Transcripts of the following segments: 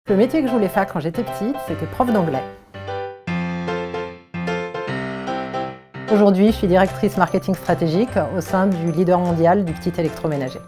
Le métier que je voulais faire quand j'étais petite, c'était prof d'anglais. Aujourd'hui, je suis directrice marketing stratégique au sein du leader mondial du petit électroménager.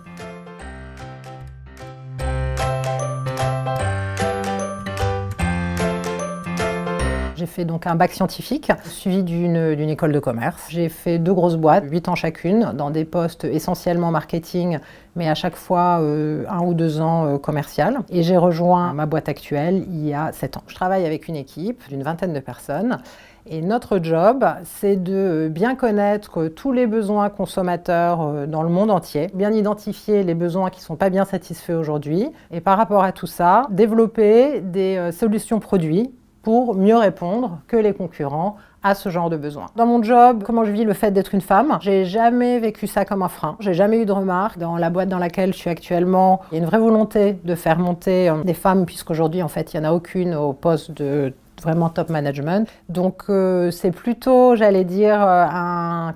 J'ai fait donc un bac scientifique, suivi d'une école de commerce. J'ai fait 2 grosses boîtes, 8 ans chacune, dans des postes essentiellement marketing, mais à chaque fois 1 ou 2 ans commercial. Et j'ai rejoint ma boîte actuelle il y a 7 ans. Je travaille avec une équipe d'une vingtaine de personnes. Et notre job, c'est de bien connaître tous les besoins consommateurs dans le monde entier, bien identifier les besoins qui ne sont pas bien satisfaits aujourd'hui, et par rapport à tout ça, développer des solutions produits pour mieux répondre que les concurrents à ce genre de besoins. Dans mon job, comment je vis le fait d'être une femme, j'ai jamais vécu ça comme un frein. J'ai jamais eu de remarques. Dans la boîte dans laquelle je suis actuellement, il y a une vraie volonté de faire monter des femmes, puisqu'aujourd'hui, en fait, il n'y en a aucune au poste de vraiment top management. Donc c'est plutôt, j'allais dire,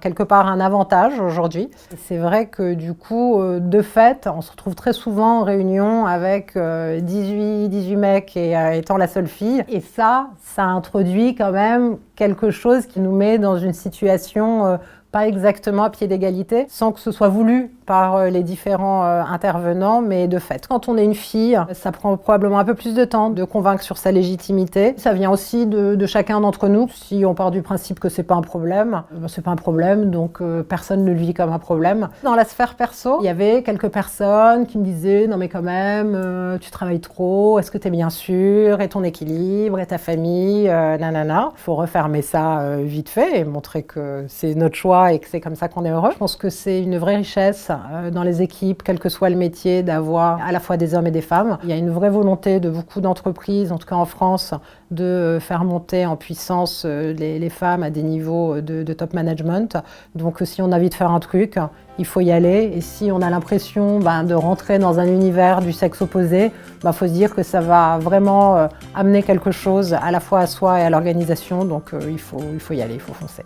quelque part un avantage aujourd'hui. C'est vrai que du coup, de fait, on se retrouve très souvent en réunion avec 18 mecs et étant la seule fille. Et ça introduit quand même quelque chose qui nous met dans une situation pas exactement à pied d'égalité, sans que ce soit voulu par les différents intervenants, mais de fait. Quand on est une fille, ça prend probablement un peu plus de temps de convaincre sur sa légitimité. Ça vient aussi de chacun d'entre nous. Si on part du principe que c'est pas un problème, c'est pas un problème, donc personne ne le vit comme un problème. Dans la sphère perso, il y avait quelques personnes qui me disaient « Non mais quand même, tu travailles trop, est-ce que tu es bien sûr, et ton équilibre, et ta famille, nanana ». Il faut refermer ça vite fait et montrer que c'est notre choix et que c'est comme ça qu'on est heureux. Je pense que c'est une vraie richesse dans les équipes, quel que soit le métier, d'avoir à la fois des hommes et des femmes. Il y a une vraie volonté de beaucoup d'entreprises, en tout cas en France, de faire monter en puissance les femmes à des niveaux de top management. Donc si on a envie de faire un truc, il faut y aller. Et si on a l'impression de rentrer dans un univers du sexe opposé, faut se dire que ça va vraiment amener quelque chose à la fois à soi et à l'organisation. Donc il faut y aller, il faut foncer.